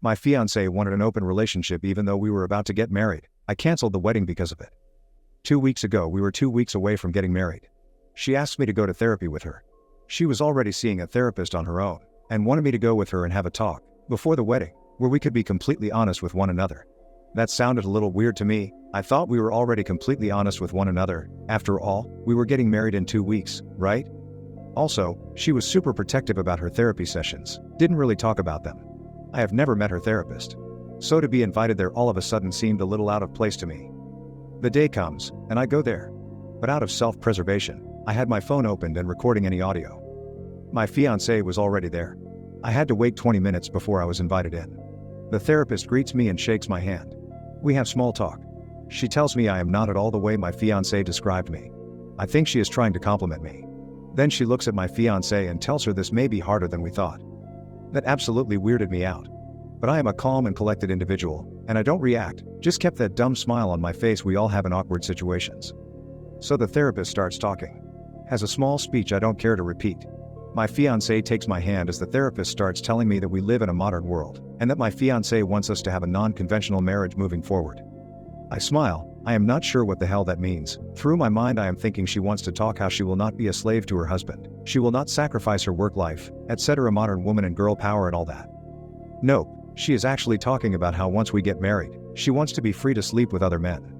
My fiance wanted an open relationship even though we were about to get married. I canceled the wedding because of it. 2 weeks ago, we were 2 weeks away from getting married. She asked me to go to therapy with her. She was already seeing a therapist on her own and wanted me to go with her and have a talk before the wedding, where we could be completely honest with one another. That sounded a little weird to me. I thought we were already completely honest with one another. After all, we were getting married in 2 weeks, right? Also, she was super protective about her therapy sessions, didn't really talk about them. I have never met her therapist, so to be invited there all of a sudden seemed a little out of place to me. The day comes, and I go there. But out of self-preservation, I had my phone opened and recording any audio. My fiancé was already there. I had to wait 20 minutes before I was invited in. The therapist greets me and shakes my hand. We have small talk. She tells me I am not at all the way my fiancé described me. I think she is trying to compliment me. Then she looks at my fiancé and tells her this may be harder than we thought. That absolutely weirded me out. But I am a calm and collected individual, and I don't react, just kept that dumb smile on my face we all have in awkward situations. So the therapist starts talking. Has a small speech I don't care to repeat. My fiancé takes my hand as the therapist starts telling me that we live in a modern world, and that my fiancé wants us to have a non-conventional marriage moving forward. I smile. I am not sure what the hell that means. Through my mind I am thinking she wants to talk how she will not be a slave to her husband, she will not sacrifice her work life, etc. modern woman and girl power and all that. Nope, she is actually talking about how once we get married, she wants to be free to sleep with other men.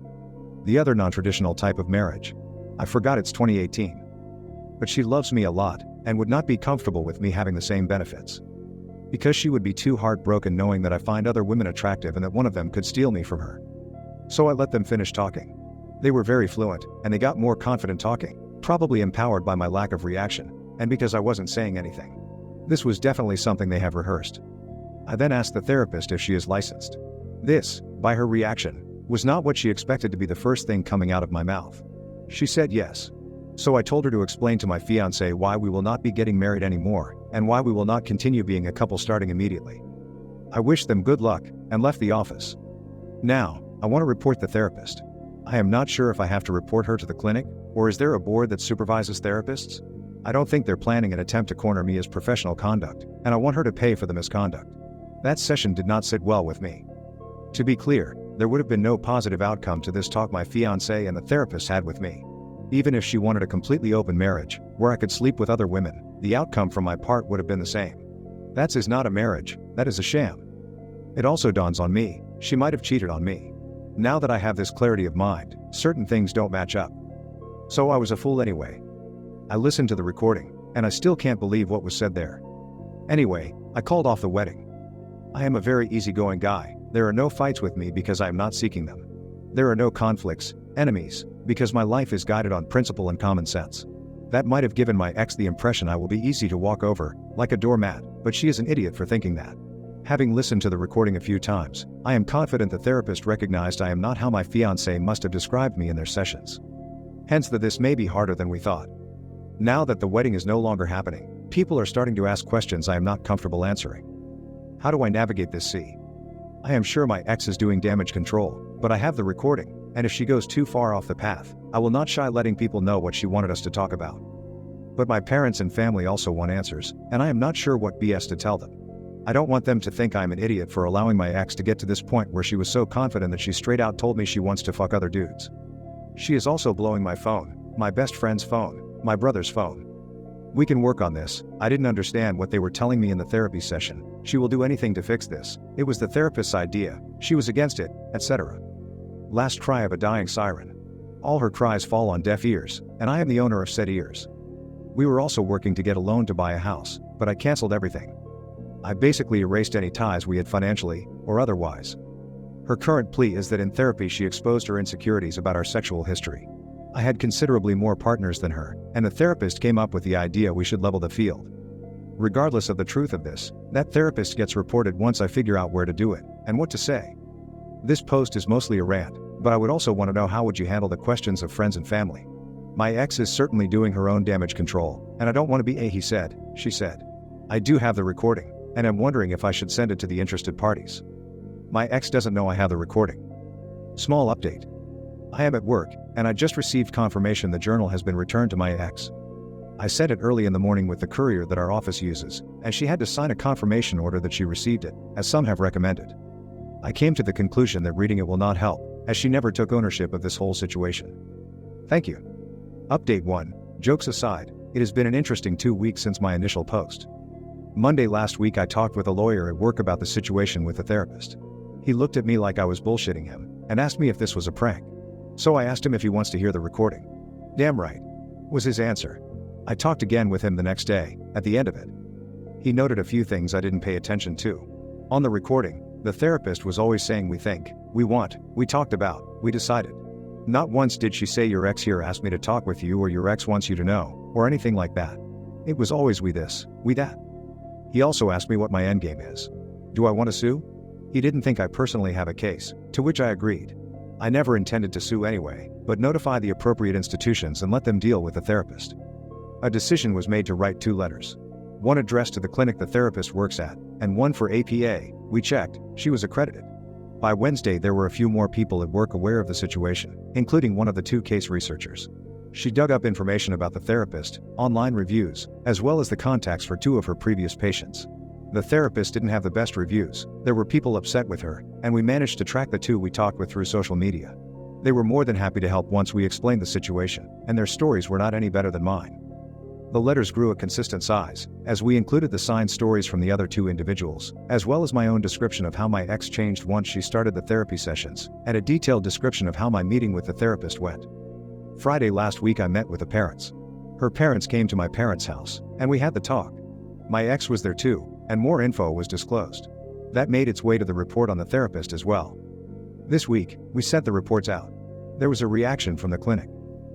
The other non-traditional type of marriage. I forgot it's 2018. But she loves me a lot, and would not be comfortable with me having the same benefits. Because she would be too heartbroken knowing that I find other women attractive and that one of them could steal me from her. So I let them finish talking. They were very fluent, and they got more confident talking, probably empowered by my lack of reaction, and because I wasn't saying anything. This was definitely something they have rehearsed. I then asked the therapist if she is licensed. This, by her reaction, was not what she expected to be the first thing coming out of my mouth. She said yes. So I told her to explain to my fiancé why we will not be getting married anymore, and why we will not continue being a couple starting immediately. I wished them good luck, and left the office. Now, I want to report the therapist. I am not sure if I have to report her to the clinic, or is there a board that supervises therapists? I don't think they're planning an attempt to corner me as professional conduct, and I want her to pay for the misconduct. That session did not sit well with me. To be clear, there would have been no positive outcome to this talk my fiancé and the therapist had with me. Even if she wanted a completely open marriage, where I could sleep with other women, the outcome from my part would have been the same. That is not a marriage, that is a sham. It also dawns on me, she might have cheated on me. Now that I have this clarity of mind, certain things don't match up. So I was a fool anyway. I listened to the recording, and I still can't believe what was said there. Anyway, I called off the wedding. I am a very easygoing guy. There are no fights with me because I am not seeking them. There are no conflicts, enemies, because my life is guided on principle and common sense. That might have given my ex the impression I will be easy to walk over, like a doormat, but she is an idiot for thinking that. Having listened to the recording a few times, I am confident the therapist recognized I am not how my fiancé must have described me in their sessions. Hence that this may be harder than we thought. Now that the wedding is no longer happening, people are starting to ask questions I am not comfortable answering. How do I navigate this sea? I am sure my ex is doing damage control, but I have the recording, and if she goes too far off the path, I will not shy letting people know what she wanted us to talk about. But my parents and family also want answers, and I am not sure what BS to tell them. I don't want them to think I'm an idiot for allowing my ex to get to this point where she was so confident that she straight out told me she wants to fuck other dudes. She is also blowing my phone, my best friend's phone, my brother's phone. We can work on this. I didn't understand what they were telling me in the therapy session. She will do anything to fix this. It was the therapist's idea. She was against it, etc. Last cry of a dying siren. All her cries fall on deaf ears, and I am the owner of said ears. We were also working to get a loan to buy a house, but I canceled everything. I basically erased any ties we had financially, or otherwise. Her current plea is that in therapy she exposed her insecurities about our sexual history. I had considerably more partners than her, and the therapist came up with the idea we should level the field. Regardless of the truth of this, that therapist gets reported once I figure out where to do it, and what to say. This post is mostly a rant, but I would also want to know how would you handle the questions of friends and family. My ex is certainly doing her own damage control, and I don't want to be a he said, she said. I do have the recording, and I'm wondering if I should send it to the interested parties. My ex doesn't know I have the recording. Small update. I am at work, and I just received confirmation the journal has been returned to my ex. I sent it early in the morning with the courier that our office uses, and she had to sign a confirmation order that she received it, as some have recommended. I came to the conclusion that reading it will not help, as she never took ownership of this whole situation. Thank you. Update 1. Jokes aside, it has been an interesting 2 weeks since my initial post. Monday last week I talked with a lawyer at work about the situation with the therapist. He looked at me like I was bullshitting him, and asked me if this was a prank. So I asked him if he wants to hear the recording. Damn right, was his answer. I talked again with him the next day, at the end of it. He noted a few things I didn't pay attention to. On the recording, the therapist was always saying we think, we want, we talked about, we decided. Not once did she say your ex here asked me to talk with you or your ex wants you to know, or anything like that. It was always we this, we that. He also asked me what my endgame is. Do I want to sue? He didn't think I personally have a case, to which I agreed. I never intended to sue anyway, but notify the appropriate institutions and let them deal with the therapist. A decision was made to write 2 letters. One addressed to the clinic the therapist works at, and one for APA. We checked, she was accredited. By Wednesday there were a few more people at work aware of the situation, including one of the 2 case researchers. She dug up information about the therapist, online reviews, as well as the contacts for 2 of her previous patients. The therapist didn't have the best reviews, there were people upset with her, and we managed to track the 2 we talked with through social media. They were more than happy to help once we explained the situation, and their stories were not any better than mine. The letters grew a consistent size, as we included the signed stories from the other 2 individuals, as well as my own description of how my ex changed once she started the therapy sessions, and a detailed description of how my meeting with the therapist went. Friday last week I met with the parents. Her parents came to my parents' house, and we had the talk. My ex was there too, and more info was disclosed. That made its way to the report on the therapist as well. This week, we sent the reports out. There was a reaction from the clinic.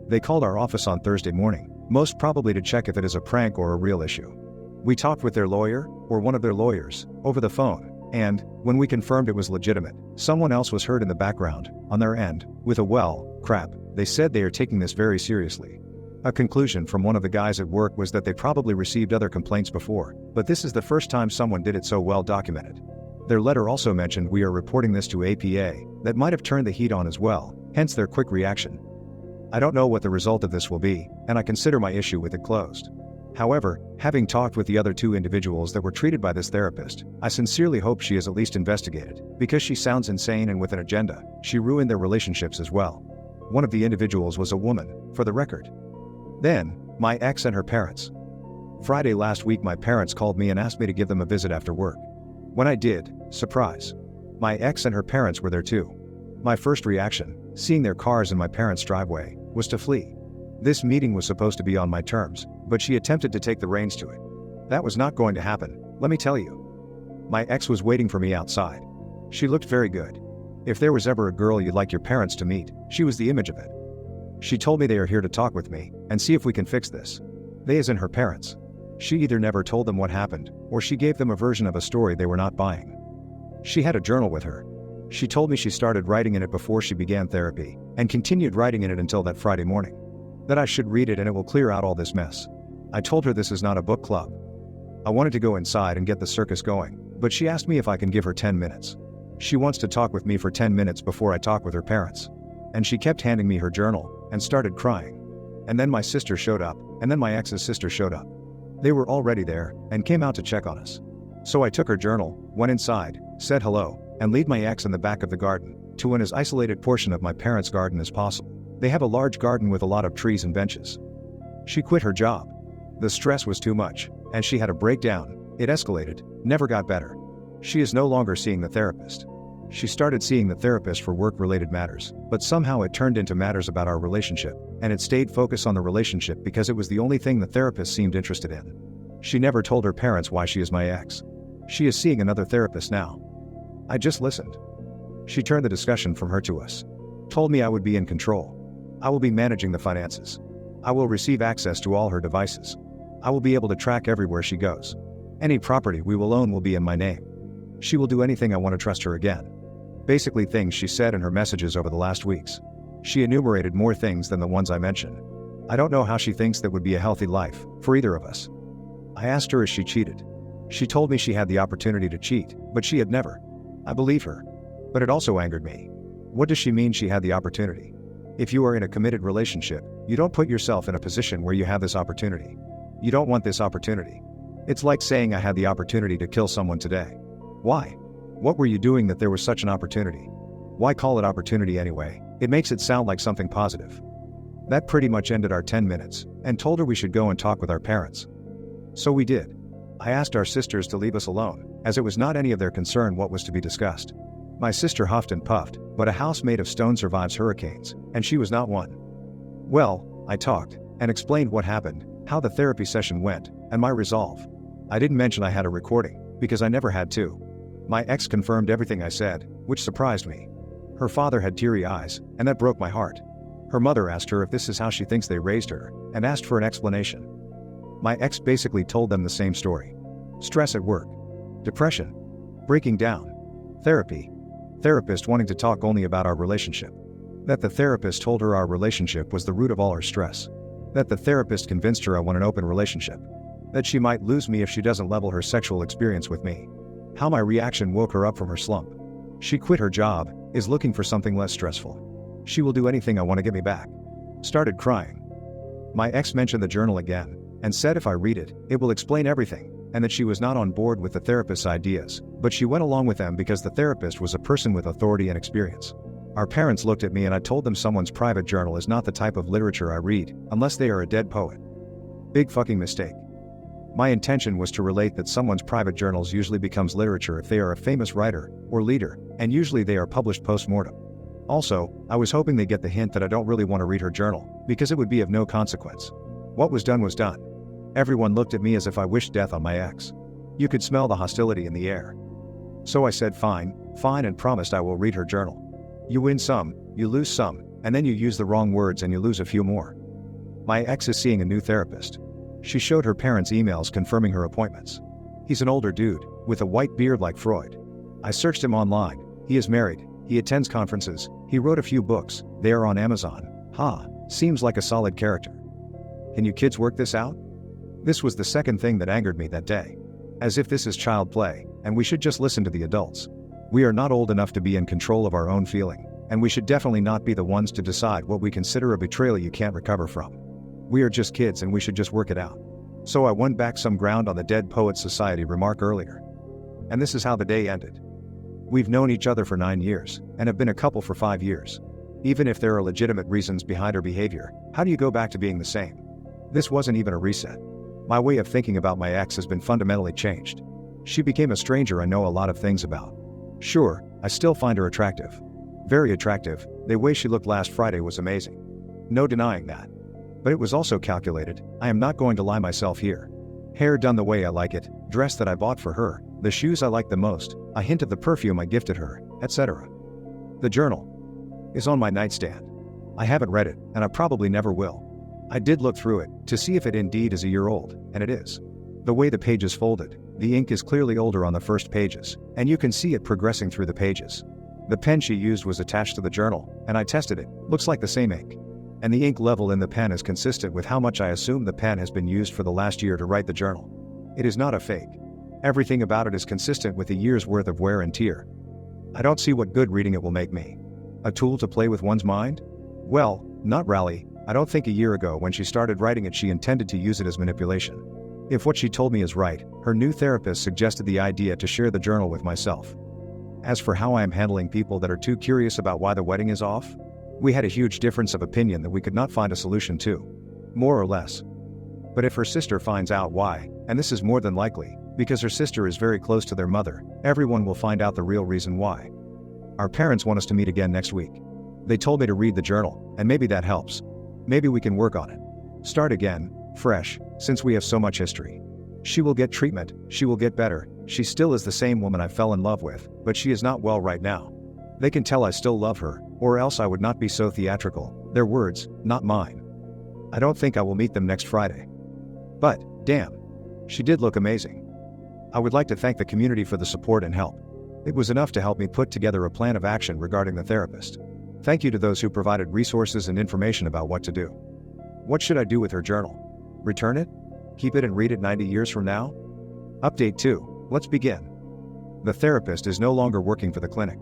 They called our office on Thursday morning, most probably to check if it is a prank or a real issue. We talked with their lawyer, or one of their lawyers, over the phone, and, when we confirmed it was legitimate, someone else was heard in the background, on their end, with a well, crap, they said they are taking this very seriously. A conclusion from one of the guys at work was that they probably received other complaints before, but this is the first time someone did it so well documented. Their letter also mentioned we are reporting this to APA, that might have turned the heat on as well, hence their quick reaction. I don't know what the result of this will be, and I consider my issue with it closed. However, having talked with the other 2 individuals that were treated by this therapist, I sincerely hope she is at least investigated, because she sounds insane and with an agenda. She ruined their relationships as well. One of the individuals was a woman, for the record. Then, my ex and her parents. Friday last week my parents called me and asked me to give them a visit after work. When I did, surprise. My ex and her parents were there too. My first reaction, seeing their cars in my parents' driveway, was to flee. This meeting was supposed to be on my terms, but she attempted to take the reins to it. That was not going to happen, let me tell you. My ex was waiting for me outside. She looked very good. If there was ever a girl you'd like your parents to meet, she was the image of it. She told me they are here to talk with me, and see if we can fix this. They as in her parents. She either never told them what happened, or she gave them a version of a story they were not buying. She had a journal with her. She told me she started writing in it before she began therapy, and continued writing in it until that Friday morning. That I should read it and it will clear out all this mess. I told her this is not a book club. I wanted to go inside and get the circus going, but she asked me if I can give her 10 minutes. She wants to talk with me for 10 minutes before I talk with her parents. And she kept handing me her journal, and started crying. And then my sister showed up, and then my ex's sister showed up. They were already there, and came out to check on us. So I took her journal, went inside, said hello, and lead my ex in the back of the garden, to an as isolated portion of my parents' garden as possible. They have a large garden with a lot of trees and benches. She quit her job. The stress was too much, and she had a breakdown. It escalated, never got better. She is no longer seeing the therapist. She started seeing the therapist for work-related matters, but somehow it turned into matters about our relationship, and it stayed focused on the relationship because it was the only thing the therapist seemed interested in. She never told her parents why she is my ex. She is seeing another therapist now. I just listened. She turned the discussion from her to us. Told me I would be in control. I will be managing the finances. I will receive access to all her devices. I will be able to track everywhere she goes. Any property we will own will be in my name. She will do anything I want to trust her again. Basically things she said in her messages over the last weeks. She enumerated more things than the ones I mentioned. I don't know how she thinks that would be a healthy life, for either of us. I asked her if she cheated. She told me she had the opportunity to cheat, but she had never. I believe her. But it also angered me. What does she mean she had the opportunity? If you are in a committed relationship, you don't put yourself in a position where you have this opportunity. You don't want this opportunity. It's like saying I had the opportunity to kill someone today. Why? What were you doing that there was such an opportunity? Why call it opportunity anyway? It makes it sound like something positive. That pretty much ended our 10 minutes, and told her we should go and talk with our parents. So we did. I asked our sisters to leave us alone, as it was not any of their concern what was to be discussed. My sister huffed and puffed, but a house made of stone survives hurricanes, and she was not one. Well, I talked, and explained what happened, how the therapy session went, and my resolve. I didn't mention I had a recording, because I never had to. My ex confirmed everything I said, which surprised me. Her father had teary eyes, and that broke my heart. Her mother asked her if this is how she thinks they raised her, and asked for an explanation. My ex basically told them the same story. Stress at work. Depression. Breaking down. Therapy. Therapist wanting to talk only about our relationship. That the therapist told her our relationship was the root of all her stress. That the therapist convinced her I want an open relationship. That she might lose me if she doesn't level her sexual experience with me. How my reaction woke her up from her slump. She quit her job, is looking for something less stressful. She will do anything I want to get me back. Started crying. My ex mentioned the journal again, and said if I read it, it will explain everything, and that she was not on board with the therapist's ideas, but she went along with them because the therapist was a person with authority and experience. Our parents looked at me and I told them someone's private journal is not the type of literature I read, unless they are a dead poet. Big fucking mistake. My intention was to relate that someone's private journals usually becomes literature if they are a famous writer, or leader, and usually they are published post-mortem. Also, I was hoping they get the hint that I don't really want to read her journal, because it would be of no consequence. What was done was done. Everyone looked at me as if I wished death on my ex. You could smell the hostility in the air. So I said fine, and promised I will read her journal. You win some, you lose some, and then you use the wrong words and you lose a few more. My ex is seeing a new therapist. She showed her parents emails confirming her appointments. He's an older dude, with a white beard like Freud. I searched him online. He is married, he attends conferences, he wrote a few books, they are on Amazon. Seems like a solid character. Can you kids work this out? This was the second thing that angered me that day. As if this is child play, and we should just listen to the adults. We are not old enough to be in control of our own feeling, and we should definitely not be the ones to decide what we consider a betrayal you can't recover from. We are just kids and we should just work it out. So I won back some ground on the Dead Poets Society remark earlier. And this is how the day ended. We've known each other for 9 years, and have been a couple for 5 years. Even if there are legitimate reasons behind her behavior, how do you go back to being the same? This wasn't even a reset. My way of thinking about my ex has been fundamentally changed. She became a stranger I know a lot of things about. Sure, I still find her attractive. Very attractive, the way she looked last Friday was amazing. No denying that. But it was also calculated, I am not going to lie myself here. Hair done the way I like it, dress that I bought for her, the shoes I like the most, a hint of the perfume I gifted her, etc. The journal is on my nightstand. I haven't read it, and I probably never will. I did look through it, to see if it indeed is a year old, and it is. The way the pages folded, the ink is clearly older on the first pages, and you can see it progressing through the pages. The pen she used was attached to the journal, and I tested it, looks like the same ink. And the ink level in the pen is consistent with how much I assume the pen has been used for the last year to write the journal. It is not a fake. Everything about it is consistent with a year's worth of wear and tear. I don't see what good reading it will make me. A tool to play with one's mind? Well, not really. I don't think a year ago when she started writing it she intended to use it as manipulation. If what she told me is right, her new therapist suggested the idea to share the journal with myself. As for how I am handling people that are too curious about why the wedding is off, we had a huge difference of opinion that we could not find a solution to. More or less. But if her sister finds out why, and this is more than likely, because her sister is very close to their mother, everyone will find out the real reason why. Our parents want us to meet again next week. They told me to read the journal, and maybe that helps. Maybe we can work on it. Start again, fresh, since we have so much history. She will get treatment, she will get better, she still is the same woman I fell in love with, but she is not well right now. They can tell I still love her, or else I would not be so theatrical, their words, not mine. I don't think I will meet them next Friday. But, damn, she did look amazing. I would like to thank the community for the support and help. It was enough to help me put together a plan of action regarding the therapist. Thank you to those who provided resources and information about what to do. What should I do with her journal? Return it? Keep it and read it 90 years from now? Update 2, let's begin. The therapist is no longer working for the clinic.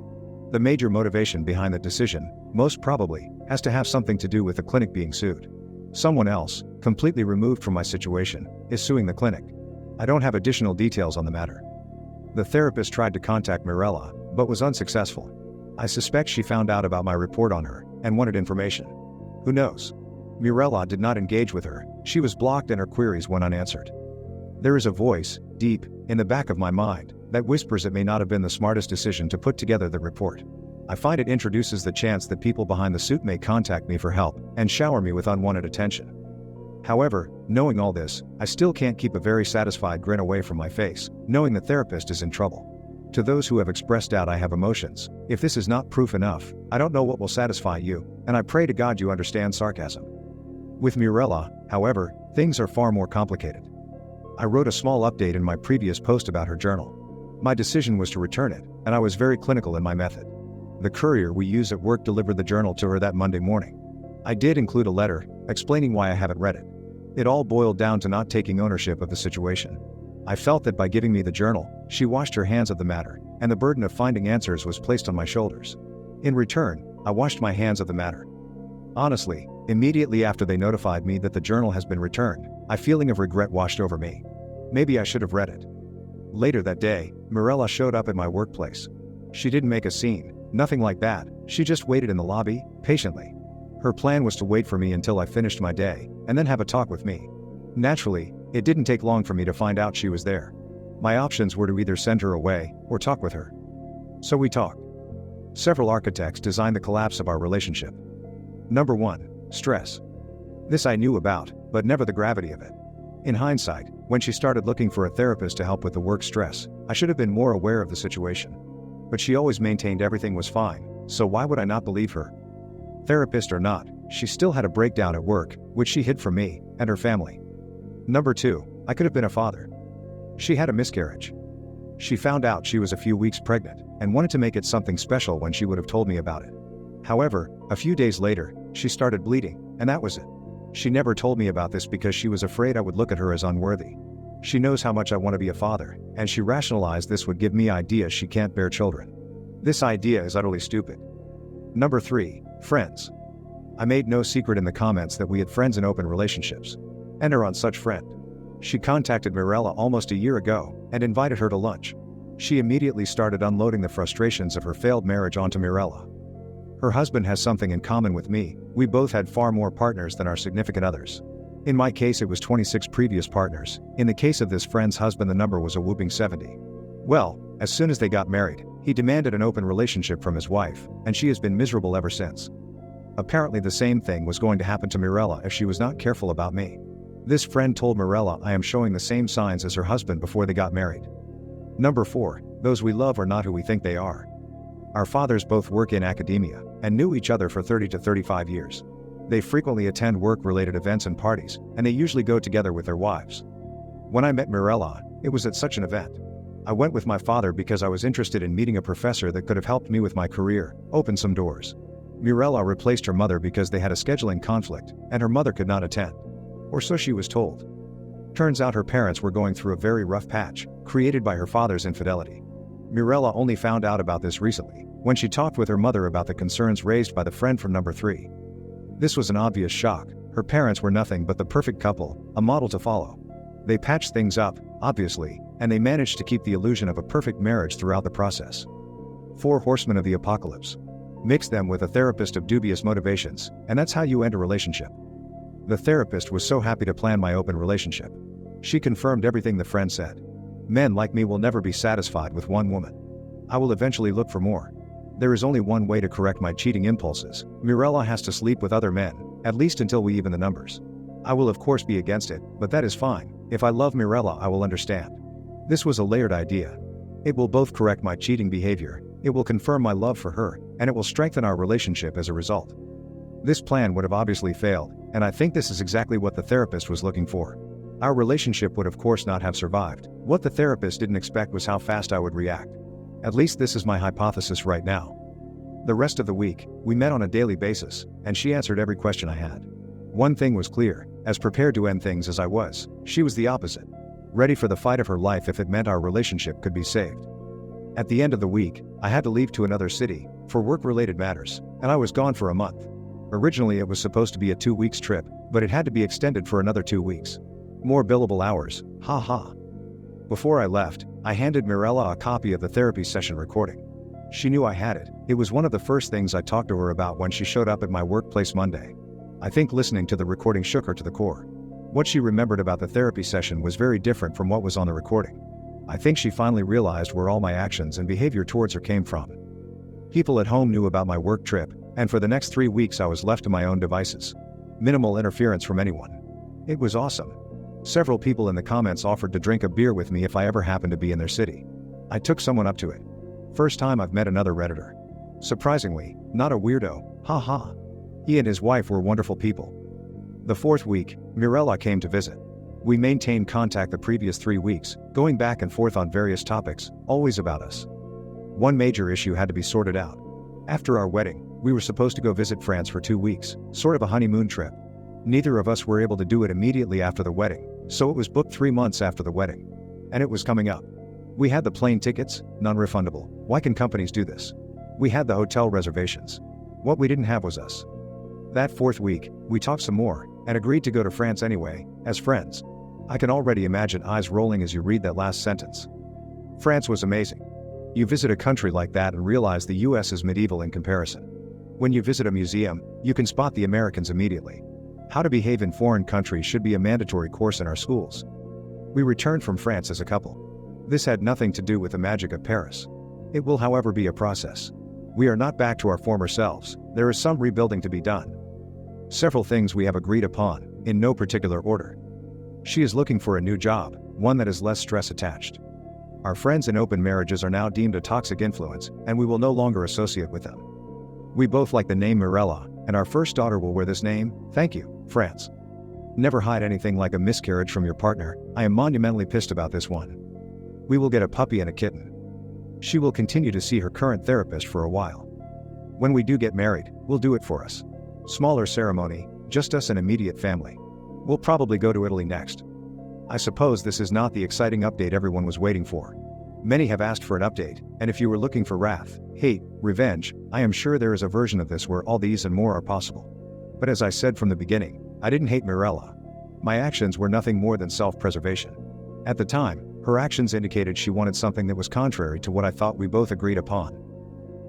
The major motivation behind the decision, most probably, has to have something to do with the clinic being sued. Someone else, completely removed from my situation, is suing the clinic. I don't have additional details on the matter. The therapist tried to contact Mirella, but was unsuccessful. I suspect she found out about my report on her and wanted information. Who knows? Mirella did not engage with her, she was blocked and her queries went unanswered. There is a voice, deep, in the back of my mind, that whispers it may not have been the smartest decision to put together the report. I find it introduces the chance that people behind the suit may contact me for help and shower me with unwanted attention. However, knowing all this, I still can't keep a very satisfied grin away from my face, knowing the therapist is in trouble. To those who have expressed doubt, I have emotions. If this is not proof enough, I don't know what will satisfy you, and I pray to God you understand sarcasm. With Mirella, however, things are far more complicated. I wrote a small update in my previous post about her journal. My decision was to return it, and I was very clinical in my method. The courier we use at work delivered the journal to her that Monday morning. I did include a letter, explaining why I haven't read it. It all boiled down to not taking ownership of the situation. I felt that by giving me the journal, she washed her hands of the matter, and the burden of finding answers was placed on my shoulders. In return, I washed my hands of the matter. Honestly, immediately after they notified me that the journal has been returned, a feeling of regret washed over me. Maybe I should have read it. Later that day, Mirella showed up at my workplace. She didn't make a scene, nothing like that, she just waited in the lobby, patiently. Her plan was to wait for me until I finished my day, and then have a talk with me. Naturally, it didn't take long for me to find out she was there. My options were to either send her away, or talk with her. So we talked. Several architects designed the collapse of our relationship. Number 1. Stress. This I knew about, but never the gravity of it. In hindsight, when she started looking for a therapist to help with the work stress, I should have been more aware of the situation. But she always maintained everything was fine, so why would I not believe her? Therapist or not, she still had a breakdown at work, which she hid from me and her family. Number 2, I could have been a father. She had a miscarriage. She found out she was a few weeks pregnant and wanted to make it something special when she would have told me about it. However, a few days later, she started bleeding, and that was it. She never told me about this because she was afraid I would look at her as unworthy. She knows how much I want to be a father, and she rationalized this would give me ideas she can't bear children. This idea is utterly stupid. Number 3, friends. I made no secret in the comments that we had friends in open relationships. Enter on such friend. She contacted Mirella almost a year ago and invited her to lunch. She immediately started unloading the frustrations of her failed marriage onto Mirella. Her husband has something in common with me, we both had far more partners than our significant others. In my case it was 26 previous partners, in the case of this friend's husband the number was a whooping 70. Well, as soon as they got married, he demanded an open relationship from his wife, and she has been miserable ever since. Apparently the same thing was going to happen to Mirella if she was not careful about me. This friend told Mirella I am showing the same signs as her husband before they got married. Number 4, those we love are not who we think they are. Our fathers both work in academia and knew each other for 30 to 35 years. They frequently attend work-related events and parties, and they usually go together with their wives. When I met Mirella, it was at such an event. I went with my father because I was interested in meeting a professor that could have helped me with my career, opened some doors. Mirella replaced her mother because they had a scheduling conflict, and her mother could not attend. Or so she was told. Turns out her parents were going through a very rough patch, created by her father's infidelity. Mirella only found out about this recently, when she talked with her mother about the concerns raised by the friend from number 3. This was an obvious shock. Her parents were nothing but the perfect couple, a model to follow. They patched things up, obviously, and they managed to keep the illusion of a perfect marriage throughout the process. 4 horsemen of the apocalypse. Mix them with a therapist of dubious motivations, and that's how you end a relationship. The therapist was so happy to plan my open relationship. She confirmed everything the friend said. Men like me will never be satisfied with one woman. I will eventually look for more. There is only one way to correct my cheating impulses. Mirella has to sleep with other men, at least until we even the numbers. I will of course be against it, but that is fine. If I love Mirella I will understand. This was a layered idea. It will both correct my cheating behavior, it will confirm my love for her, and it will strengthen our relationship as a result. This plan would have obviously failed, and I think this is exactly what the therapist was looking for. Our relationship would of course not have survived. What the therapist didn't expect was how fast I would react. At least this is my hypothesis right now. The rest of the week, we met on a daily basis, and she answered every question I had. One thing was clear, as prepared to end things as I was, she was the opposite. Ready for the fight of her life if it meant our relationship could be saved. At the end of the week, I had to leave to another city, for work-related matters, and I was gone for a month. Originally it was supposed to be a 2 weeks trip, but it had to be extended for another 2 weeks. More billable hours, ha ha. Before I left, I handed Mirella a copy of the therapy session recording. She knew I had it. It was one of the first things I talked to her about when she showed up at my workplace Monday. I think listening to the recording shook her to the core. What she remembered about the therapy session was very different from what was on the recording. I think she finally realized where all my actions and behavior towards her came from. People at home knew about my work trip, and for the next 3 weeks I was left to my own devices. Minimal interference from anyone. It was awesome. Several people in the comments offered to drink a beer with me if I ever happened to be in their city. I took someone up to it. First time I've met another Redditor. Surprisingly, not a weirdo, haha. He and his wife were wonderful people. The 4th week, Mirella came to visit. We maintained contact the previous 3 weeks, going back and forth on various topics, always about us. One major issue had to be sorted out. After our wedding, we were supposed to go visit France for 2 weeks, sort of a honeymoon trip. Neither of us were able to do it immediately after the wedding, so it was booked 3 months after the wedding. And it was coming up. We had the plane tickets, non-refundable. Why can companies do this? We had the hotel reservations. What we didn't have was us. That 4th week, we talked some more, and agreed to go to France anyway, as friends. I can already imagine eyes rolling as you read that last sentence. France was amazing. You visit a country like that and realize the US is medieval in comparison. When you visit a museum, you can spot the Americans immediately. How to behave in foreign countries should be a mandatory course in our schools. We returned from France as a couple. This had nothing to do with the magic of Paris. It will, however, be a process. We are not back to our former selves. There is some rebuilding to be done. Several things we have agreed upon, in no particular order. She is looking for a new job, one that is less stress attached. Our friends in open marriages are now deemed a toxic influence, and we will no longer associate with them. We both like the name Mirella, and our first daughter will wear this name. Thank you, France. Never hide anything like a miscarriage from your partner. I am monumentally pissed about this one. We will get a puppy and a kitten. She will continue to see her current therapist for a while. When we do get married, we'll do it for us. Smaller ceremony, just us and immediate family. We'll probably go to Italy next. I suppose this is not the exciting update everyone was waiting for. Many have asked for an update, and if you were looking for wrath, hate, revenge, I am sure there is a version of this where all these and more are possible. But as I said from the beginning, I didn't hate Mirella. My actions were nothing more than self-preservation. At the time, her actions indicated she wanted something that was contrary to what I thought we both agreed upon.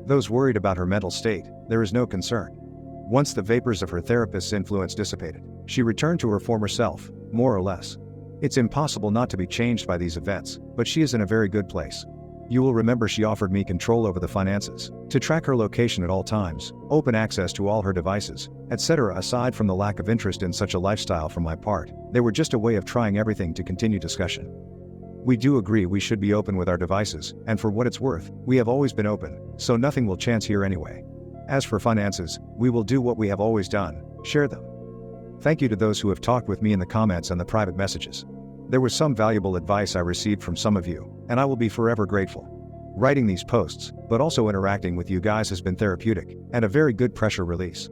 Those worried about her mental state, there is no concern. Once the vapors of her therapist's influence dissipated, she returned to her former self, more or less. It's impossible not to be changed by these events, but she is in a very good place. You will remember she offered me control over the finances, to track her location at all times, open access to all her devices, etc. Aside from the lack of interest in such a lifestyle from my part, they were just a way of trying everything to continue discussion. We do agree we should be open with our devices, and for what it's worth, we have always been open, so nothing will chance here anyway. As for finances, we will do what we have always done, share them. Thank you to those who have talked with me in the comments and the private messages. There was some valuable advice I received from some of you, and I will be forever grateful. Writing these posts, but also interacting with you guys has been therapeutic, and a very good pressure release.